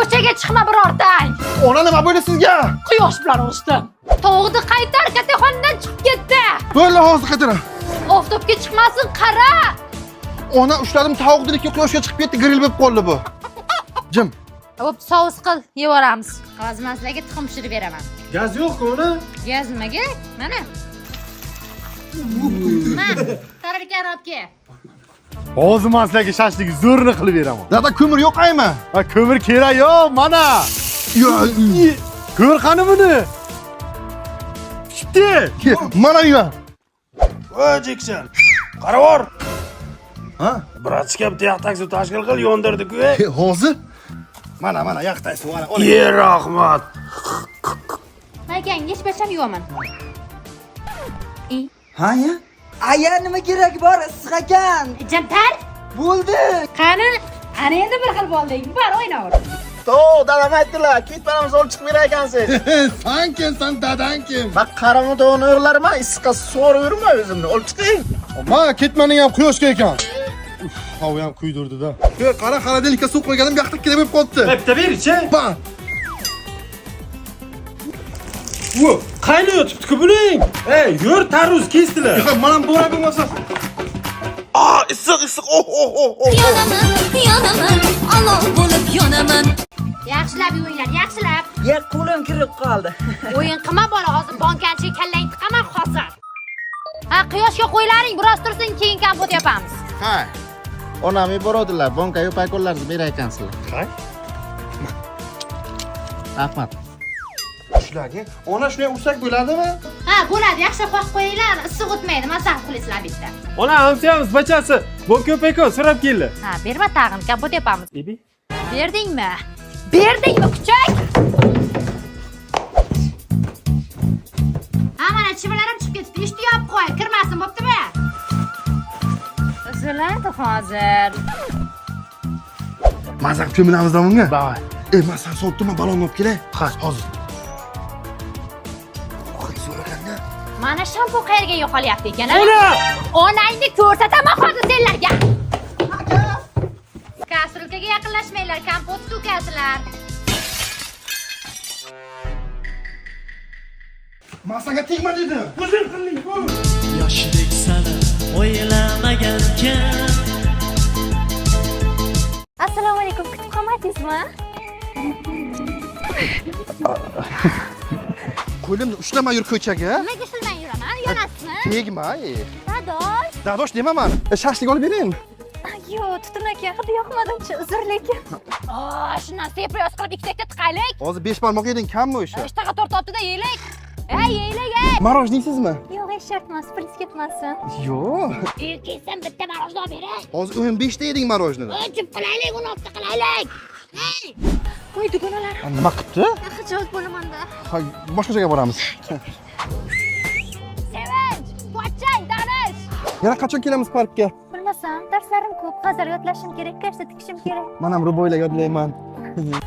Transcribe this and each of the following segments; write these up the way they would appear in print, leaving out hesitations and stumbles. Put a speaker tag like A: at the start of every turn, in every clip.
A: Ko'chaga chiqma birortang.
B: Ona nima bo'ldi sizga?
A: Quyosh bilan urishdim. Tovuqni qaytar, kattaxonadan chiqib ketdi.
B: Bo'ldi, hozir qaytaram.
A: Oftobga chiqmasin, qara.
B: Ona ushladim, tovuqni quyoshga chiqib ketdi, grill bo'lib qoldi bu. Jim.
A: Hop, sous qil, yevoramiz. Hozir men sizlarga tuxum pishirib beraman.
C: Gaz yo'q-ku uni?
A: Gaz nimaga? Mana. Qarar karobga.
C: Hozir men sizlarga shashlik zo'rini qilib beraman.
B: Dada ko'mir yo'q aymi?
C: Ha, ko'mir kerak yo'q, mana. Ko'mir qani buni? Pishibdi.
B: Mana yu.
D: Voy Jekson. Qaravor.
B: Ha?
D: Bratska bitta yoq taksi tashkil qil, yondirdik-ku.
B: Hozir? Mana yoqdaysiz, mana.
D: Ye, rahmat.
A: Akang, nechbacham yuvaman.
E: Ha ya? Aya nima kerak bor issiq ekan?
A: Jantar,
E: Bo'ldi.
A: qani? Ana endi bir xil bo'lding. Bar o'ynaver.
F: Dadam aytdilar, ketmanimiz olib chiqib berar ekansiz.
B: Sen kimsan, dadang kim?
F: Bak qarama to'g'ni o'g'larman, issiqqa so'rib yurma o'zimni. Olib chiqing.
B: Ma ketmaning ham quyoshga ekan. Havo ham kuydirdi-da. Qara, xaladelikka suv qo'yganim yoqda kelib bo'lib qolibdi.
C: Bitta ber-chi.
B: Ba.
C: Vo, qaynayotibdi-ku buning. Ey, yur, tarvuz kesdilar.
B: Mana bora bo'lmasa.
F: Issiq.
G: Yonaman, olov bo'lib yonaman.
A: Yaxshilab yuvinglar, yaxshilab.
E: Ya qo'lim kirib qoldi.
A: O'yin qilma bola, hozir bankanchiga kallang tiqaman hozir. Ha, quyoshga qo'ylaring, biroz tursin, keyin kompot yapamiz.
F: Ha. Onam yuboradilar, bankaga paykonlarni berar ekansizlar.
C: Qay?
F: Rahmat.
B: Shularga ona shunday ursak bo'ladimi?
A: Ha, bo'ladi, yaxshi qo'yib qo'yinglar, issiq o'tmaydi, masalan qilasizlar bitta.
C: Ona hamsiyamiz bachasi. Bu ko'payko so'rab keldi.
A: Ha, berma tag'in, kompot yapamiz.
C: Ebi.
A: Berdingmi? Berdingmi, kuchak? Ha, mana chivalarim chiqib ketibdi. Eshitib yopib qo'y, kirmasin, bo'ptimi? Uziladi hozir.
B: Mazaq ko'minamizdan bunga?
C: Bavay.
B: Masan sotdimi, balon olib kelay.
C: Ha,
B: Hozir. So'raganda.
A: Mana shampu qayerga yo'qolyapti ekan?
C: Ona!
A: Onangni ko'rsataman hozir senlarga. Kastrulkaga yaqinlashmanglar, kompot to'kasizlar.
B: Masanga tegma dedim.
C: Huzur qiling.
H: Yoshlik sani o'ylamagankan.
A: Assalomu alaykum, kutib qolmadingizmi?
B: Qo'limni ushlama yur ko'chaga.
A: Nimaga shunday yuraman? Yonasizmi?
B: Tegma,
A: Dadosh.
B: Dadosh demaman. Shashlik olib beraymi?
A: Yo, tutun aka, hidi yoqmadimchi, uzr lekin. Shundan sepriyos qilib ikkita tiqaylik.
B: Hozir 5 barmoq yeding, kammi o'sha?
A: Ishtaha tortibdi-da, yeylik. Yeylik.
B: Marojniysizmi?
A: Yo'q, hech shart emas, prinsiz ketmasin.
B: Yo'q.
A: Kelsam bitta marojno beray.
B: Hozir 15 ta yeding marojnini.
A: O'chib qilaylik, 16 ta qilaylik. Voy, dugonalar.
B: Nima qilibdi?
A: Xijolat bo'laman-da.
B: Ha, boshqa joyga boramiz.
A: Sevinch, pochchang, tanish.
B: Yana qachon kelamiz parkka?
A: Bilmasam, darslarim ko'p, hozir yodlashim kerak, kashta tikishim kerak.
B: Men ham ruboylar yodlayman.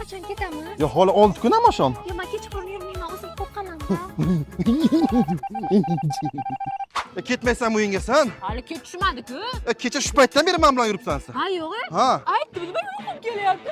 A: Qachon ketamiz?
B: Yo, hali 6 kun ham oshom.
A: Yo, men kechqurun yurmayman, o'zim qo'rqaman.
B: Ketmaysan uyingga san?
A: Hali ketishmadi-ku.
B: Kecha shu paytdan beri men bilan yuribsan sen.
A: Ha, yo'q.
B: Ha.
A: Aytdim, nima yo'q kelyapti.